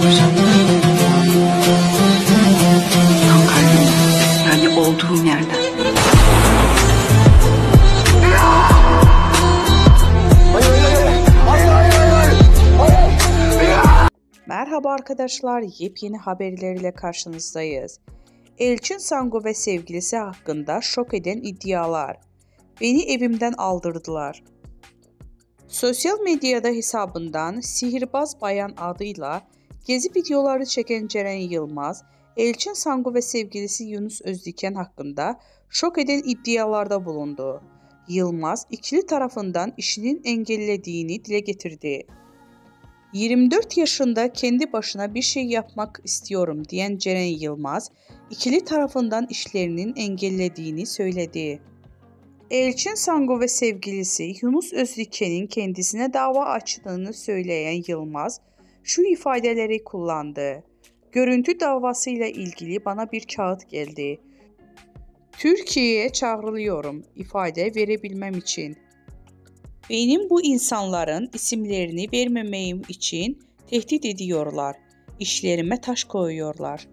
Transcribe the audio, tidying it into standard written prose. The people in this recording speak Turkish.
Tam kalbimden, yani olduğum yerden. Merhaba arkadaşlar, yepyeni haberlerle karşınızdayız. Elçin Sangu ve sevgilisi hakkında şok eden iddialar. Beni evimden aldırdılar. Sosyal medyada hesabından Sihirbaz Bayan adıyla gezi videoları çeken Ceren Yılmaz, Elçin Sangu ve sevgilisi Yunus Özdiken hakkında şok eden iddialarda bulundu. Yılmaz, ikili tarafından işinin engellediğini dile getirdi. 24 yaşında kendi başına bir şey yapmak istiyorum diyen Ceren Yılmaz, ikili tarafından işlerinin engellediğini söyledi. Elçin Sangu ve sevgilisi Yunus Özdiken'in kendisine dava açtığını söyleyen Yılmaz, şu ifadeleri kullandı. Görüntü davasıyla ilgili bana bir kağıt geldi. Türkiye'ye çağrılıyorum ifade verebilmem için. Benim bu insanların isimlerini vermemeyim için tehdit ediyorlar. İşlerime taş koyuyorlar.